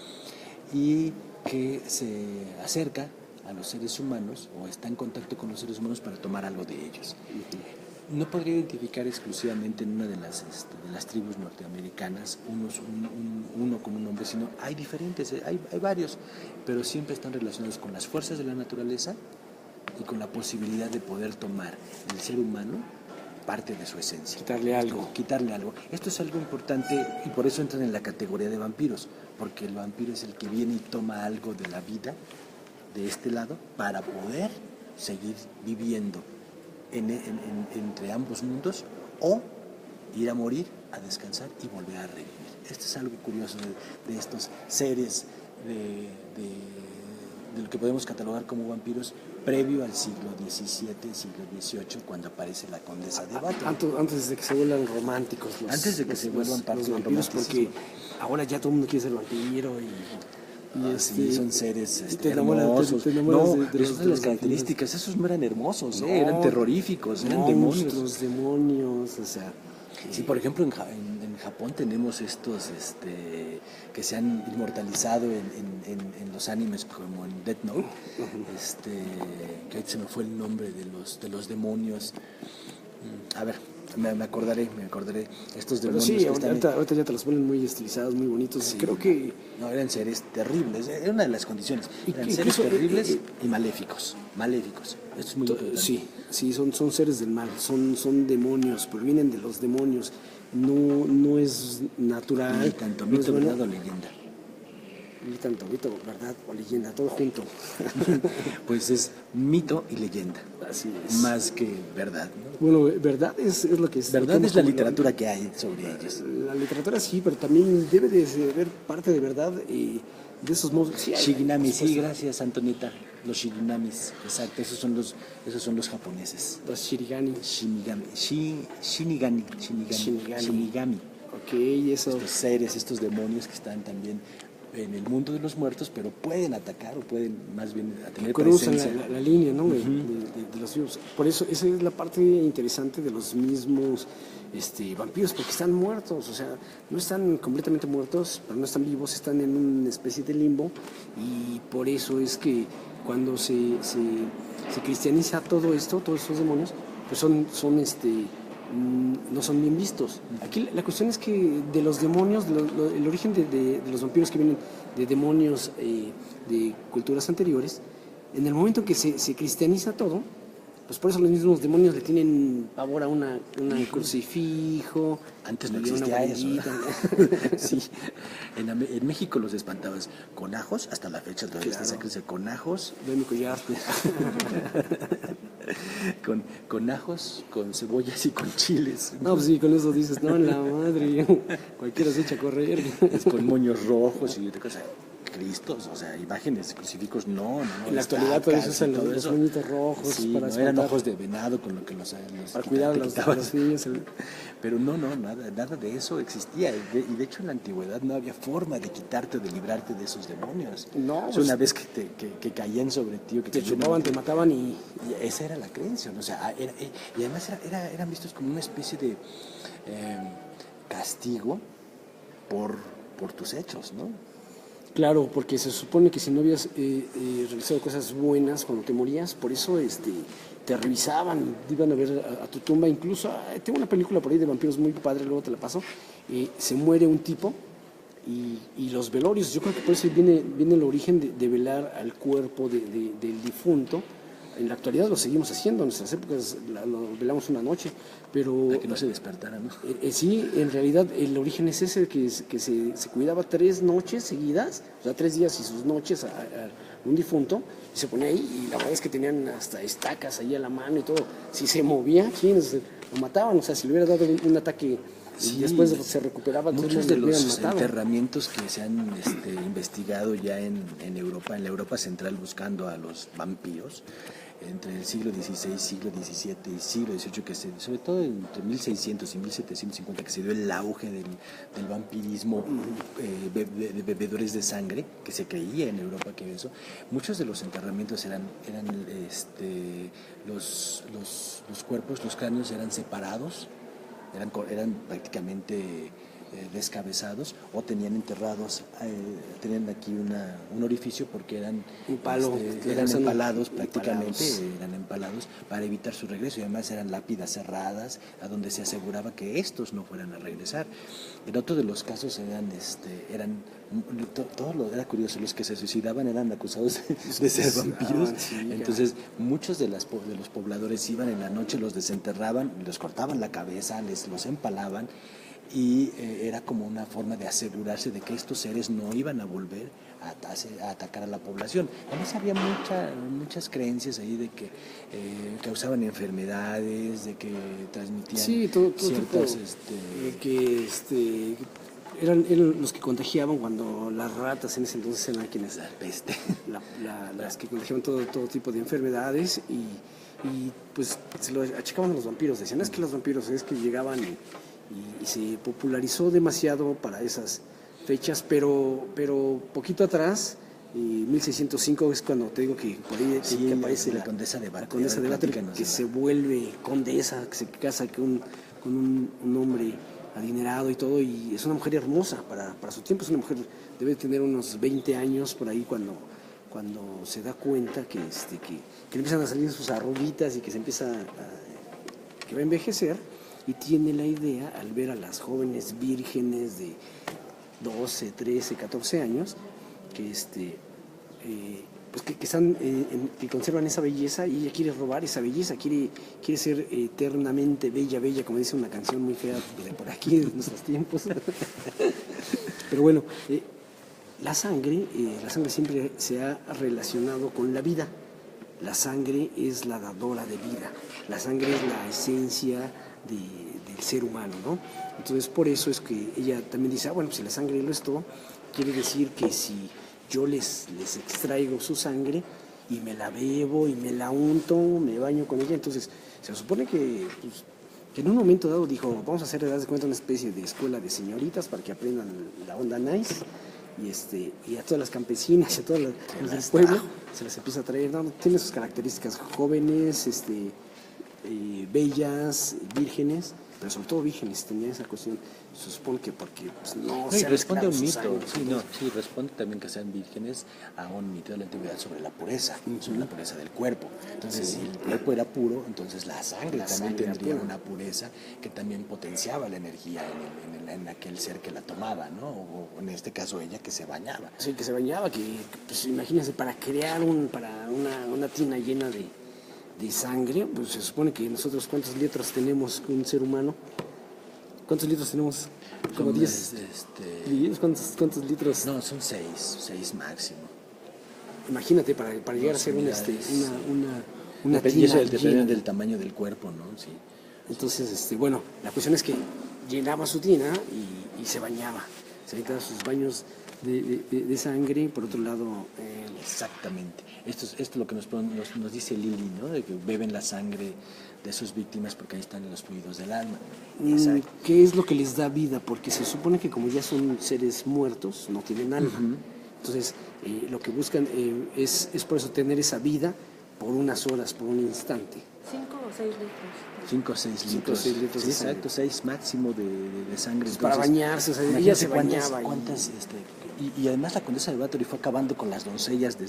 [SPEAKER 2] y que se acerca a los seres humanos o está en contacto con los seres humanos para tomar algo de ellos. no podría identificar exclusivamente en una de las tribus norteamericanas uno como un nombre, sino hay diferentes, hay varios, pero siempre están relacionados con las fuerzas de la naturaleza y con la posibilidad de poder tomar el ser humano parte de su esencia.
[SPEAKER 1] Quitarle algo.
[SPEAKER 2] Quitarle algo. Esto es algo importante y por eso entran en la categoría de vampiros, porque el vampiro es el que viene y toma algo de la vida de este lado para poder seguir viviendo entre ambos mundos o ir a morir, a descansar y volver a revivir. Esto es algo curioso de estos seres de lo que podemos catalogar como vampiros previo al siglo XVII, siglo XVIII, cuando aparece la condesa de Bathory.
[SPEAKER 1] Antes de que se vuelvan románticos.
[SPEAKER 2] Antes de que se vuelvan parte
[SPEAKER 1] los
[SPEAKER 2] del
[SPEAKER 1] vampiros, porque
[SPEAKER 2] romanticismo.
[SPEAKER 1] ahora ya todo el mundo quiere ser vampiro
[SPEAKER 2] Sí, son seres
[SPEAKER 1] te enamoras
[SPEAKER 2] hermosos.
[SPEAKER 1] de
[SPEAKER 2] esas son las
[SPEAKER 1] los
[SPEAKER 2] características. Esos no eran hermosos,
[SPEAKER 1] No,
[SPEAKER 2] eran terroríficos, eran demonios.
[SPEAKER 1] Los demonios, o sea.
[SPEAKER 2] Sí, por ejemplo, en Japón tenemos estos que se han inmortalizado en los animes, como en Death Note, que ahorita se me fue el nombre de los demonios. A ver, me acordaré. Estos
[SPEAKER 1] Pero
[SPEAKER 2] demonios
[SPEAKER 1] sí,
[SPEAKER 2] que están
[SPEAKER 1] ahorita ya te los ponen muy estilizados, muy bonitos.
[SPEAKER 2] Sí.
[SPEAKER 1] Creo que.
[SPEAKER 2] No, eran seres terribles, era una de las condiciones. Eran seres
[SPEAKER 1] Incluso,
[SPEAKER 2] terribles y maléficos. Esto es muy importante.
[SPEAKER 1] Sí, son seres del mal, son demonios, provienen de los demonios. No es natural.
[SPEAKER 2] Ni tanto
[SPEAKER 1] no es
[SPEAKER 2] mito,
[SPEAKER 1] bueno.
[SPEAKER 2] verdad o leyenda.
[SPEAKER 1] Ni tanto mito, verdad o leyenda, todo junto.
[SPEAKER 2] Pues es mito y leyenda,
[SPEAKER 1] Así es.
[SPEAKER 2] más que verdad, ¿no?
[SPEAKER 1] Bueno, verdad es lo que es.
[SPEAKER 2] Verdad
[SPEAKER 1] lo
[SPEAKER 2] es la
[SPEAKER 1] como
[SPEAKER 2] literatura que hay sobre ellos.
[SPEAKER 1] La literatura sí, pero también debe de haber parte de verdad de esos modos. Sí,
[SPEAKER 2] Shiginami,
[SPEAKER 1] por
[SPEAKER 2] sí,
[SPEAKER 1] supuesto.
[SPEAKER 2] gracias Antonieta. Los Shiginamis, exacto, esos son los japoneses.
[SPEAKER 1] Los shirigani.
[SPEAKER 2] Shinigami.
[SPEAKER 1] Ok, eso.
[SPEAKER 2] Estos seres, estos demonios que están también en el mundo de los muertos, pero pueden atacar o pueden más bien tener
[SPEAKER 1] Cruzan
[SPEAKER 2] presencia.
[SPEAKER 1] la línea, ¿no? De los vivos. Por eso, esa es la parte interesante de los mismos vampiros, porque están muertos, o sea, no están completamente muertos, pero no están vivos, están en una especie de limbo, y por eso es que cuando se cristianiza todo esto, todos estos demonios, pues no son bien vistos. Aquí la cuestión es que de los demonios, el origen de los vampiros que vienen de demonios de culturas anteriores, en el momento que se cristianiza todo, pues por eso los mismos demonios le tienen pavor a un crucifijo.
[SPEAKER 2] Antes no
[SPEAKER 1] y una
[SPEAKER 2] existía eso.
[SPEAKER 1] varillita. Sí.
[SPEAKER 2] En México los espantabas con ajos, hasta la fecha todavía
[SPEAKER 1] Claro.
[SPEAKER 2] está esa creencia, con ajos,
[SPEAKER 1] Ve mi collar.
[SPEAKER 2] con ajos, con cebollas y con chiles.
[SPEAKER 1] No, pues sí, con eso dices, no, la madre, cualquiera se echa a correr.
[SPEAKER 2] Es con moños rojos y otra cosa. Cristos, o sea, imágenes, crucifijos, no.
[SPEAKER 1] En la actualidad por eso
[SPEAKER 2] estacas
[SPEAKER 1] usan
[SPEAKER 2] y todo
[SPEAKER 1] los
[SPEAKER 2] eso.
[SPEAKER 1] moñitos rojos
[SPEAKER 2] Sí,
[SPEAKER 1] para
[SPEAKER 2] no eran
[SPEAKER 1] espantar.
[SPEAKER 2] ojos de venado con lo que los
[SPEAKER 1] Para cuidar a
[SPEAKER 2] te
[SPEAKER 1] los
[SPEAKER 2] quitabas.
[SPEAKER 1] niños.
[SPEAKER 2] Pero nada de eso existía. Y de hecho en la antigüedad no había forma de quitarte o de librarte de esos demonios.
[SPEAKER 1] No,
[SPEAKER 2] O sea,
[SPEAKER 1] pues,
[SPEAKER 2] una vez que caían sobre ti o que
[SPEAKER 1] te
[SPEAKER 2] caían
[SPEAKER 1] chupaban,
[SPEAKER 2] sobre
[SPEAKER 1] te mataban y
[SPEAKER 2] y esa era la creencia, ¿no? O sea, y además eran vistos como una especie de castigo por tus hechos, ¿no?
[SPEAKER 1] claro, porque se supone que si no habías realizado cosas buenas cuando te morías, por eso te revisaban, iban a ver a tu tumba. Incluso tengo una película por ahí de vampiros muy padre, luego te la paso. Se muere un tipo y los velorios, yo creo que por eso viene el origen de velar al cuerpo del difunto. En la actualidad lo seguimos haciendo, en nuestras épocas lo velamos una noche, pero
[SPEAKER 2] Para que no se despertara, ¿no?
[SPEAKER 1] sí, en realidad el origen es ese, que se cuidaba 3 noches seguidas, o sea, 3 días y sus noches a un difunto, y se ponía ahí, y la verdad es que tenían hasta estacas ahí a la mano y todo. Si se movía, lo mataban, o sea, si le hubiera dado un ataque
[SPEAKER 2] Sí.
[SPEAKER 1] y después se recuperaba, entonces
[SPEAKER 2] Muchos
[SPEAKER 1] lo
[SPEAKER 2] de
[SPEAKER 1] hubieran
[SPEAKER 2] los
[SPEAKER 1] matado.
[SPEAKER 2] enterramientos que se han investigado ya en Europa, en la Europa central, buscando a los vampiros, entre el siglo XVI, siglo XVII y siglo XVIII, sobre todo entre 1600 y 1750, que se dio el auge del vampirismo, de bebedores de sangre, que se creía en Europa que eso. Muchos de los enterramientos eran los cuerpos, los cráneos eran separados, eran prácticamente descabezados o tenían enterrados, tenían aquí un orificio porque eran,
[SPEAKER 1] un palo,
[SPEAKER 2] eran empalados prácticamente, eran empalados para evitar su regreso, y además eran lápidas cerradas a donde se aseguraba que estos no fueran a regresar. En otro de los casos era curioso, los que se suicidaban eran acusados de ser vampiros. Entonces muchos de los pobladores iban en la noche, los desenterraban, les cortaban la cabeza, los empalaban, y era como una forma de asegurarse de que estos seres no iban a volver a atacar a la población. Además había muchas creencias ahí de que causaban enfermedades, de que transmitían ciertas...
[SPEAKER 1] Eran los que contagiaban cuando las ratas en ese entonces eran quienes...
[SPEAKER 2] La peste.
[SPEAKER 1] Las que contagiaban todo tipo de enfermedades, y pues se lo achacaban a los vampiros. Decían, es que los vampiros es que llegaban y se popularizó demasiado para esas fechas, pero poquito atrás, 1605 es cuando te digo que por ahí que aparece la condesa de Bathory, que se vuelve condesa, que se casa con un hombre adinerado y todo, y es una mujer hermosa para su tiempo. Es una mujer, debe tener unos 20 años por ahí cuando se da cuenta que le empiezan a salir sus arruguitas y que se empieza que va a envejecer, y tiene la idea, al ver a las jóvenes vírgenes de 12, 13, 14 años, que pues que conservan esa belleza, y ella quiere robar esa belleza, quiere ser eternamente bella, como dice una canción muy fea de por aquí, de nuestros tiempos. Pero bueno, la sangre siempre se ha relacionado con la vida. La sangre es la dadora de vida, la sangre es la esencia del ser humano, ¿no? Entonces por eso es que ella también dice, bueno, pues si la sangre lo es todo, quiere decir que si yo les extraigo su sangre y me la bebo y me la unto, me baño con ella, entonces se supone que en un momento dado dijo, vamos a hacer, haz de cuenta, una especie de escuela de señoritas para que aprendan la onda nice, y a todas las campesinas y a todas las del pueblo se las empieza a traer, ¿no? Tiene sus características, jóvenes, bellas, vírgenes, pero sobre todo vírgenes, tenía esa cuestión. Se supone que porque pues, no
[SPEAKER 2] y
[SPEAKER 1] se
[SPEAKER 2] responde a un mito, responde también que sean vírgenes a un mito de la antigüedad sobre la pureza, sobre la pureza del cuerpo. Entonces, si el cuerpo era puro, entonces la sangre también tendría una pureza que también potenciaba la energía en aquel ser que la tomaba, ¿no? O en este caso ella, que se bañaba.
[SPEAKER 1] Sí, que se bañaba, que pues imagínense, para crear una tina llena de sangre, pues se supone que nosotros, ¿cuántos litros tenemos un ser humano? ¿Cuántos litros tenemos? Como 10. ¿Cuántos litros?
[SPEAKER 2] No, son 6 máximo.
[SPEAKER 1] Imagínate, para llegar a ser una
[SPEAKER 2] y eso depende del tamaño del cuerpo, ¿no? Sí.
[SPEAKER 1] Entonces, bueno, la cuestión es que llenaba su tina y se bañaba. Se evitaba sus baños de sangre. Por otro lado...
[SPEAKER 2] Exactamente. Esto es lo que nos dice Lili, ¿no? De que beben la sangre de sus víctimas porque ahí están los fluidos del alma.
[SPEAKER 1] ¿Qué es lo que les da vida? Porque se supone que como ya son seres muertos, no tienen alma. Entonces, lo que buscan es por eso tener esa vida por unas horas, por un instante.
[SPEAKER 3] 5 o 6 litros.
[SPEAKER 2] 5 o 6 litros.
[SPEAKER 1] 6 litros
[SPEAKER 2] sí,
[SPEAKER 1] de sangre.
[SPEAKER 2] Exacto, 6 máximo de sangre.
[SPEAKER 1] Entonces, para bañarse, o sea, ella se bañaba.
[SPEAKER 2] Y además la condesa de Bathory fue acabando con las doncellas de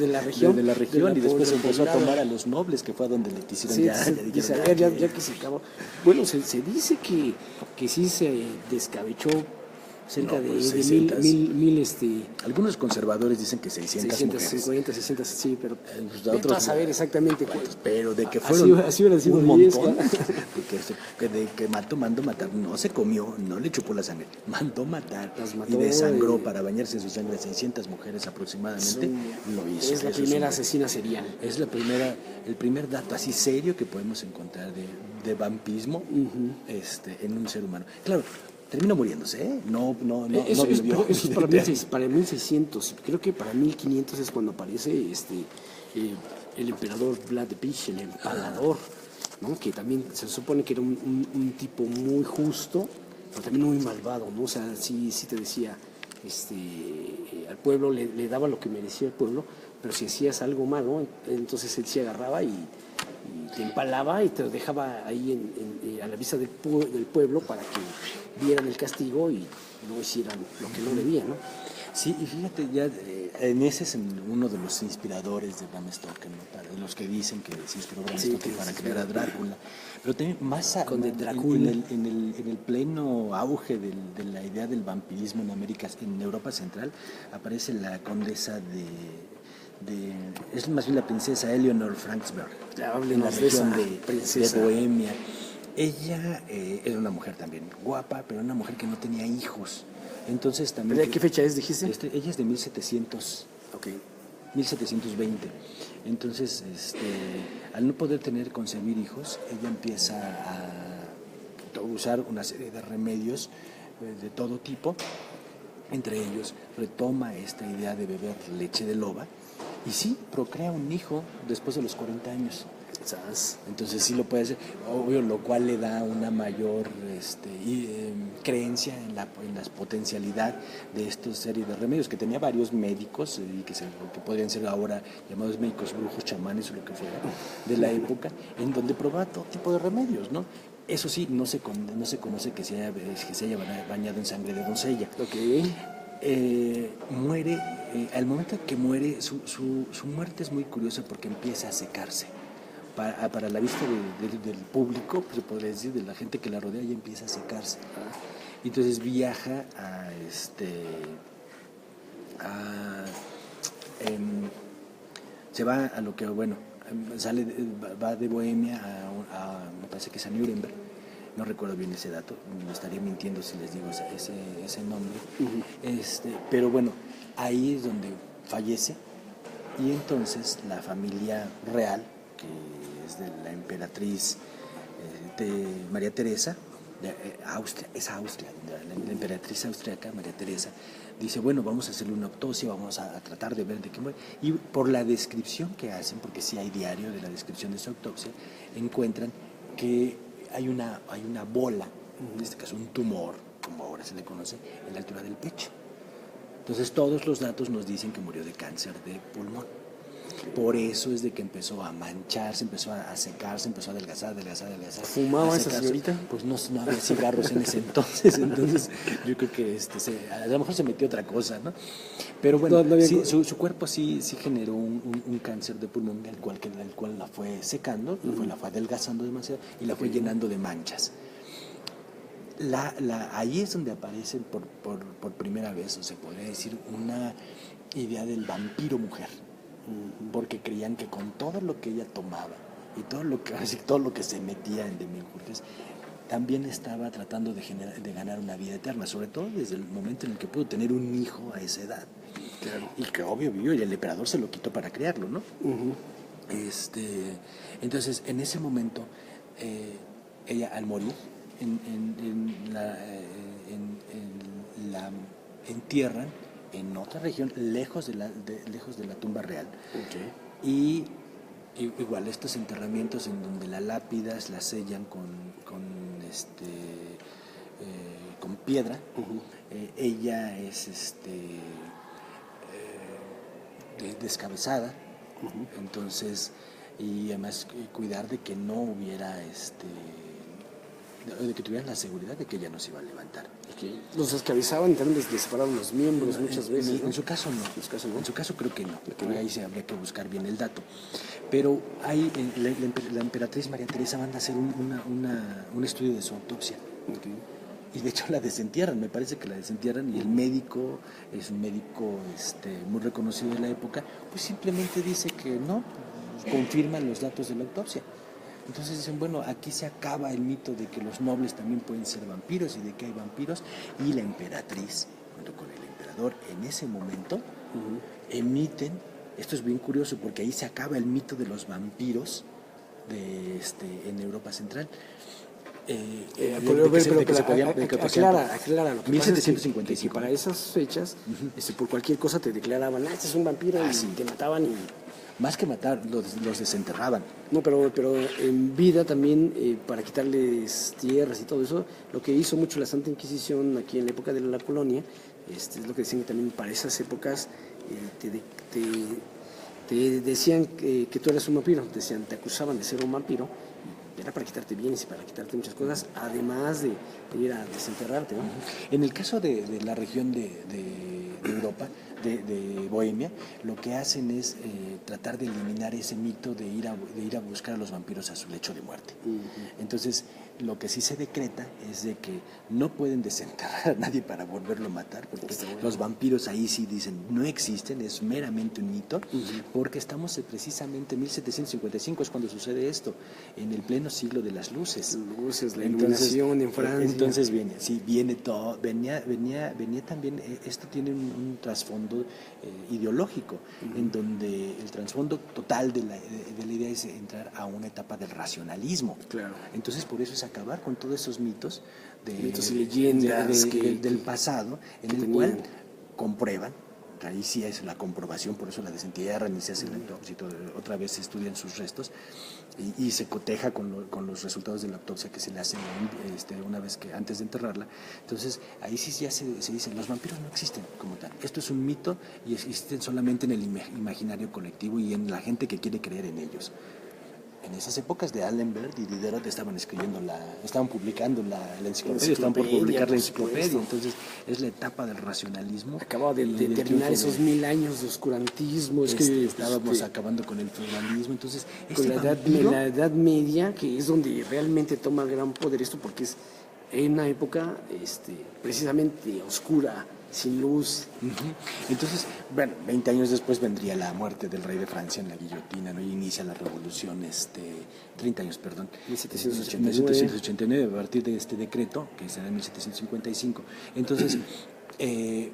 [SPEAKER 1] la región.
[SPEAKER 2] De la región, y después empezó a tomar a los nobles, que fue a donde le quisieron
[SPEAKER 1] ya que se acabó. Bueno, se dice que sí se descabechó cerca de 1000.
[SPEAKER 2] Algunos conservadores dicen que 600 mujeres.
[SPEAKER 1] 60, sí, pero
[SPEAKER 2] otros
[SPEAKER 1] a saber exactamente cuántos.
[SPEAKER 2] Pero de que fueron
[SPEAKER 1] así hubiera sido
[SPEAKER 2] un montón, de que mandó matar, no se comió, no le chupó la sangre, mandó matar y desangró para bañarse en su sangre 600 mujeres aproximadamente. Lo hizo.
[SPEAKER 1] Es la primera asesina serial.
[SPEAKER 2] Es el primer dato así serio que podemos encontrar de vampismo en un ser humano. Claro, terminó muriéndose, ¿eh? No vivió.
[SPEAKER 1] Eso es para 1600. Creo que para 1500 es cuando aparece el emperador Vlad Tepes, el empalador, ¿no? Que también se supone que era un tipo muy justo, pero también muy malvado, ¿no? O sea, sí te decía, al pueblo le daba lo que merecía el pueblo, pero si hacías algo malo, entonces él se agarraba y te empalaba y te lo dejaba ahí a la vista del pueblo para que vieran el castigo y no hicieran lo que no debían, ¿no?
[SPEAKER 2] Sí, y fíjate, ya en ese es uno de los inspiradores de Bram Stoker, ¿no? Para los que dicen que se inspiró Bram Stoker para crear a Drácula. Pero también en el pleno auge de la idea del vampirismo en América, en Europa Central, aparece la condesa es más bien la princesa Eleanor Franksberg, en la región de Bohemia. Ella era una mujer también guapa, pero una mujer que no tenía hijos. Entonces también.
[SPEAKER 1] ¿De qué fecha es, dijiste?
[SPEAKER 2] Ella es de 1700.
[SPEAKER 1] Ok.
[SPEAKER 2] 1720. Entonces, al no poder concebir hijos, ella empieza a usar una serie de remedios de todo tipo. Entre ellos, retoma esta idea de beber leche de loba y sí, procrea un hijo después de los 40 años. Entonces sí lo puede hacer, obvio, lo cual le da una mayor creencia en la potencialidad de esta serie de remedios, que tenía varios médicos y que podrían ser ahora llamados médicos brujos, chamanes o lo que fuera, de la época, en donde probaba todo tipo de remedios, ¿no? Eso sí, no se conoce que se haya bañado en sangre de doncella. Muere, al momento que muere, su muerte es muy curiosa porque empieza a secarse. Para la vista del público, se podría decir, de la gente que la rodea, ya empieza a secarse. Entonces viaja se va a lo que, bueno, va de Bohemia me parece que es a Nuremberg, no recuerdo bien ese dato, me estaría mintiendo si les digo ese nombre. Pero bueno, ahí es donde fallece, y entonces la familia real, que es de la emperatriz de María Teresa, de Austria, la emperatriz austriaca, María Teresa, dice, bueno, vamos a hacerle una autopsia, vamos a tratar de ver de qué muere. Y por la descripción que hacen, porque sí hay diario de la descripción de su autopsia, encuentran que hay una bola, en este caso un tumor, como ahora se le conoce, en la altura del pecho. Entonces todos los datos nos dicen que murió de cáncer de pulmón. Por eso es de que empezó a mancharse, empezó a secarse, empezó a adelgazar.
[SPEAKER 1] ¿Fumaba esa señorita?
[SPEAKER 2] Pues no había cigarros en ese entonces yo creo que a lo mejor se metió otra cosa, ¿no? Pero bueno, sí, su cuerpo sí generó un cáncer de pulmón, el cual la fue secando, la fue adelgazando demasiado y la fue llenando de manchas. Ahí es donde aparece por primera vez, o se podría decir, una idea del vampiro mujer. Porque creían que con todo lo que ella tomaba y todo lo que se metía en menjurjes, también estaba tratando de ganar una vida eterna, sobre todo desde el momento en el que pudo tener un hijo a esa edad. Claro. Y que obvio vivió, y el emperador se lo quitó para criarlo, ¿no? Entonces, en ese momento, ella al morir, la entierran en otra región, lejos de la tumba real. Y igual estos enterramientos en donde las lápidas las sellan con piedra. Ella es descabezada. Entonces, y además cuidar de que no hubiera de que tuvieran la seguridad de que ella no se iba a levantar.
[SPEAKER 1] Los esclavizaban y también les separaban los miembros muchas veces, ¿no?
[SPEAKER 2] En su caso no. En su caso creo que no. Ahí se habría que buscar bien el dato. Pero ahí la emperatriz María Teresa manda a hacer un estudio de su autopsia. Y de hecho la desentierran, me parece que la desentierran, y el médico es un médico muy reconocido de la época, pues simplemente dice que no, confirman los datos de la autopsia. Entonces dicen, bueno, aquí se acaba el mito de que los nobles también pueden ser vampiros y de que hay vampiros, y la emperatriz, junto con el emperador, en ese momento emiten, esto es bien curioso porque ahí se acaba el mito de los vampiros en Europa Central.
[SPEAKER 1] Aclara lo que
[SPEAKER 2] 1755.
[SPEAKER 1] pasa es que para esas fechas, por cualquier cosa te declaraban, este es un vampiro, y te mataban y...
[SPEAKER 2] Más que matar, los desenterraban.
[SPEAKER 1] No, pero en vida también, para quitarles tierras y todo eso, lo que hizo mucho la Santa Inquisición aquí en la época de la colonia, es lo que decían que también para esas épocas te decían que tú eras un vampiro, te acusaban de ser un vampiro, era para quitarte bienes y para quitarte muchas cosas, además de ir a desenterrarte, ¿no?
[SPEAKER 2] En el caso de la región de Europa, de Bohemia, lo que hacen es tratar de eliminar ese mito de ir a buscar a los vampiros a su lecho de muerte. Entonces, lo que sí se decreta es de que no pueden desenterrar a nadie para volverlo a matar, porque los vampiros ahí sí dicen no existen, es meramente un mito, porque estamos precisamente en 1755 es cuando sucede esto, en el pleno siglo de las luces.
[SPEAKER 1] La iluminación en Francia.
[SPEAKER 2] Entonces viene todo, venía también, esto tiene un trasfondo ideológico, en donde el trasfondo total de la idea es entrar a una etapa del racionalismo.
[SPEAKER 1] Claro.
[SPEAKER 2] Entonces por eso es acabar con todos esos mitos
[SPEAKER 1] mitos y leyendas
[SPEAKER 2] del pasado, en el cual comprueban. Ahí sí es la comprobación, por eso la desentierran y se hace la autopsia, otra vez se estudian sus restos y se coteja con los resultados de la autopsia que se le hace una vez que antes de enterrarla. Entonces ahí sí ya se dice, los vampiros no existen como tal, esto es un mito y existen solamente en el imaginario colectivo y en la gente que quiere creer en ellos. En esas épocas de Allenberg y Diderot estaban publicando la enciclopedia, estaban por publicar la enciclopedia, entonces es la etapa del racionalismo.
[SPEAKER 1] Acababa de terminar esos 1000 años de oscurantismo,
[SPEAKER 2] estábamos acabando con el feudalismo, entonces
[SPEAKER 1] con la edad media, que es donde realmente toma gran poder esto, porque es en una época precisamente oscura, sin luz.
[SPEAKER 2] Entonces, bueno, 20 años después vendría la muerte del rey de Francia en la guillotina, ¿no? Y inicia la revolución, 30 años, perdón, 1789, a partir de este decreto, que será en 1755. Entonces,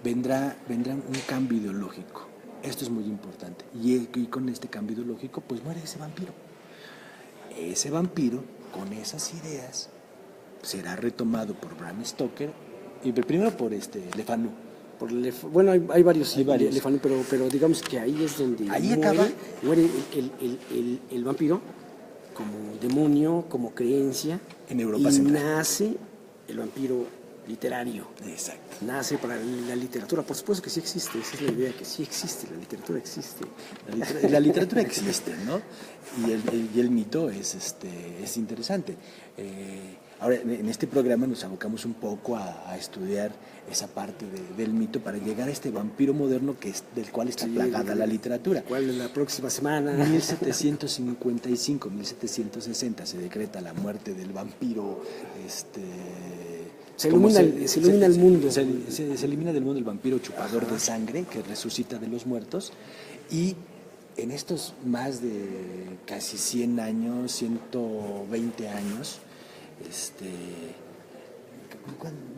[SPEAKER 2] vendrá un cambio ideológico. Esto es muy importante. Y con este cambio ideológico, pues muere ese vampiro. Ese vampiro, con esas ideas, será retomado por Bram Stoker, y primero por Le Fanu.
[SPEAKER 1] Bueno, hay varios. Le Fanu, pero digamos que ahí es donde muere el vampiro como demonio, como creencia.
[SPEAKER 2] En Europa
[SPEAKER 1] y
[SPEAKER 2] central.
[SPEAKER 1] Nace el vampiro literario.
[SPEAKER 2] Exacto.
[SPEAKER 1] Nace para la literatura. Por supuesto que sí existe, esa es la idea, que sí existe, la literatura existe.
[SPEAKER 2] La literatura existe, ¿no? Y el mito es interesante. Ahora, en este programa nos abocamos un poco a estudiar esa parte del mito para llegar a este vampiro moderno del cual está plagada la literatura.
[SPEAKER 1] ¿Cuál es la próxima semana?
[SPEAKER 2] 1755, 1760 se decreta la muerte del vampiro.
[SPEAKER 1] Se ilumina el mundo.
[SPEAKER 2] Se elimina del mundo el vampiro chupador de sangre que resucita de los muertos, y en estos más de casi 100 años, 120 años,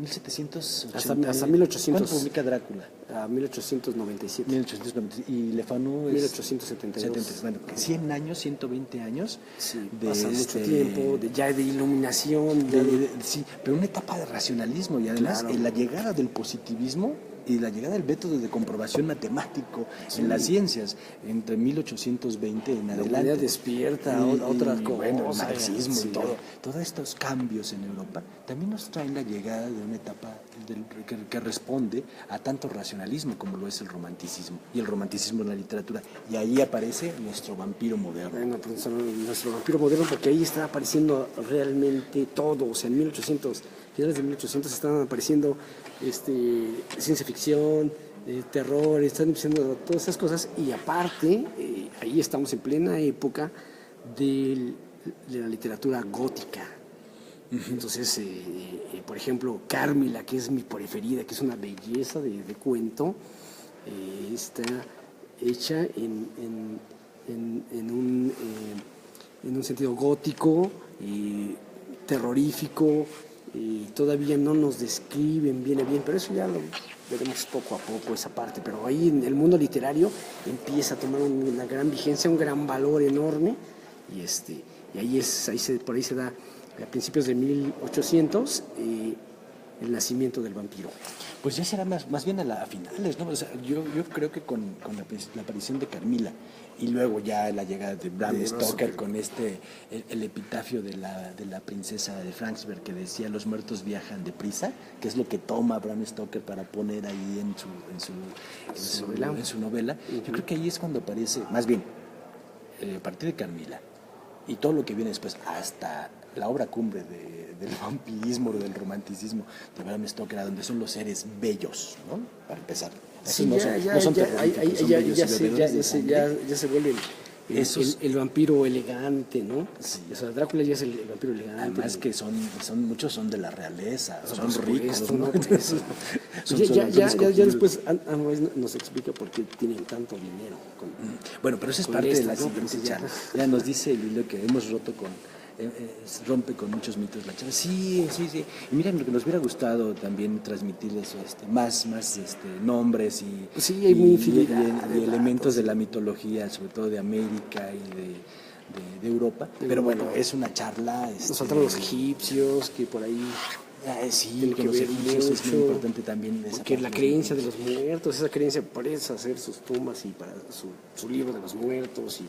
[SPEAKER 2] 1780,
[SPEAKER 1] hasta 1800.
[SPEAKER 2] ¿Cuándo publica Drácula?
[SPEAKER 1] A 1897.
[SPEAKER 2] 1897. Y Le Fanu es
[SPEAKER 1] 1872.
[SPEAKER 2] Bueno, 100 años, 120 años.
[SPEAKER 1] Sí, pasa mucho tiempo, ya de iluminación.
[SPEAKER 2] Sí, pero una etapa de racionalismo y además en la llegada del positivismo y la llegada del método de comprobación matemático en las ciencias entre 1820 en adelante. La
[SPEAKER 1] humanidad despierta a otras cosas.
[SPEAKER 2] Bueno, el marxismo y todos estos cambios en Europa también nos traen la llegada de una etapa que responde a tanto racionalismo como lo es el romanticismo, y el romanticismo en la literatura, y ahí aparece nuestro vampiro moderno.
[SPEAKER 1] Bueno, pues nuestro vampiro moderno, porque ahí está apareciendo realmente todo. O sea, en finales de 1800 están apareciendo ciencia ficción, terror, están diciendo todas esas cosas, y aparte ahí estamos en plena época de la literatura gótica. Entonces, por ejemplo, Carmila, que es mi preferida, que es una belleza de cuento, está hecha en un sentido gótico, terrorífico, y todavía no nos describen bien, pero eso ya lo veremos poco a poco, esa parte. Pero ahí en el mundo literario empieza a tomar una gran vigencia, un gran valor enorme, y por ahí se da a principios de 1800 el nacimiento del vampiro.
[SPEAKER 2] Pues ya será más bien a finales, ¿no? O sea, yo creo que con la aparición de Carmila y luego ya la llegada de Bram Stoker con el epitafio de la princesa de Franksberg que decía los muertos viajan deprisa, que es lo que toma Bram Stoker para poner ahí en su novela. Yo creo que ahí es cuando aparece, más bien, a partir de Carmila y todo lo que viene después, hasta la obra cumbre del vampirismo, del romanticismo de Bram Stoker, donde son los seres bellos, ¿no? Para empezar.
[SPEAKER 1] Sí, no son terroríficos, son bellos y bebedores de sangre. Ya se vuelve el vampiro elegante, ¿no?
[SPEAKER 2] Sí.
[SPEAKER 1] O sea, Drácula ya es el vampiro elegante.
[SPEAKER 2] Además que muchos son de la realeza, son ricos,
[SPEAKER 1] ¿no? Ya después nos explica por qué tienen tanto dinero.
[SPEAKER 2] Bueno, pero esa es parte de la siguiente charla. Ya nos dice Lilo que hemos roto rompe con muchos mitos la charla. Sí. Y miren, lo que nos hubiera gustado también transmitirles más nombres y,
[SPEAKER 1] sí, hay infinidad
[SPEAKER 2] y elementos de la mitología, sobre todo de América y de Europa. Pero bueno, es una charla.
[SPEAKER 1] Nos faltaron los egipcios, que por ahí.
[SPEAKER 2] Sí, con los egipcios es muy importante también.
[SPEAKER 1] Porque la creencia de los muertos, esa creencia para hacer sus tumbas y para su libro de los muertos y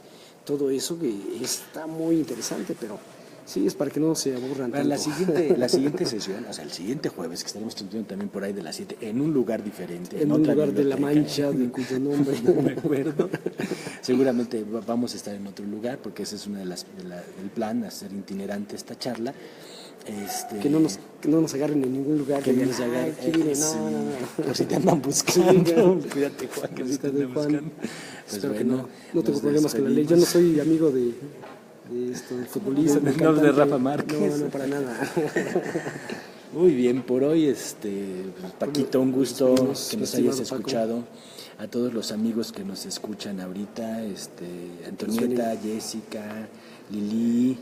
[SPEAKER 1] todo eso que está muy interesante, pero sí, es para que no se aburran tanto.
[SPEAKER 2] La siguiente sesión, o sea, el siguiente jueves, que estaremos transmitiendo también por ahí de las 7, en un lugar diferente.
[SPEAKER 1] En un lugar de La Mancha, de cuyo nombre
[SPEAKER 2] no me acuerdo. Seguramente vamos a estar en otro lugar, porque ese es del plan, hacer itinerante esta charla.
[SPEAKER 1] Que no nos agarren en ningún lugar.
[SPEAKER 2] Que no nos agarren. No. Por si te andan buscando. Cuídate, Juan, que si te andan buscando.
[SPEAKER 1] Pues espero que no tengo problemas con la ley. Yo no soy amigo de futbolista.
[SPEAKER 2] No, de Rafa Márquez.
[SPEAKER 1] No, para nada.
[SPEAKER 2] Muy bien, por hoy, Paquito, un gusto que nos hayas escuchado. A todos los amigos que nos escuchan ahorita, Antonieta, Jessica, Lili,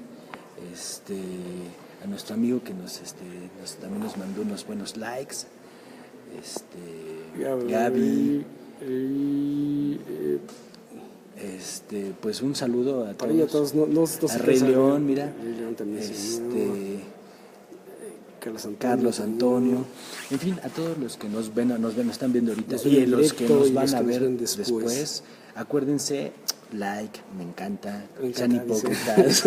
[SPEAKER 2] a nuestro amigo que también nos mandó unos buenos likes, Gaby, pues un saludo a todos, a Rey León, mira, Carlos Antonio, en fin, a todos los que nos están viendo ahorita y a los que nos van a ver después, acuérdense, like, me encanta, sean hipócritas.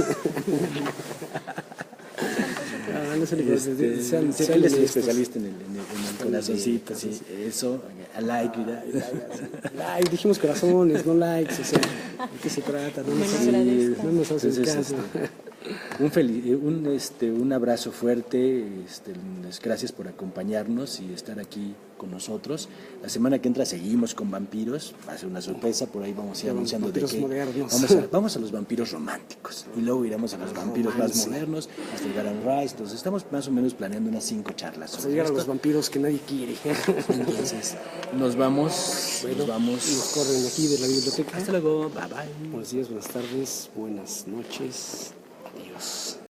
[SPEAKER 2] Él es el especialista en el corazoncito, sí, eso, a like, mira.
[SPEAKER 1] Like, dijimos corazones, no likes, o sea, ¿de qué se trata? No nos hacen caso.
[SPEAKER 2] Un abrazo fuerte, gracias por acompañarnos y estar aquí con nosotros. La semana que entra seguimos con vampiros, va a ser una sorpresa, por ahí vamos a ir anunciando de que vamos a los vampiros románticos y luego iremos a los vampiros más modernos, hasta llegar a Rise. Entonces estamos más o menos planeando unas 5 charlas.
[SPEAKER 1] Hasta llegar a los vampiros que nadie quiere.
[SPEAKER 2] Entonces, nos vamos.
[SPEAKER 1] Nos corren aquí de la biblioteca.
[SPEAKER 2] Hasta luego, bye bye.
[SPEAKER 1] Buenos días, buenas tardes, buenas noches. Adiós.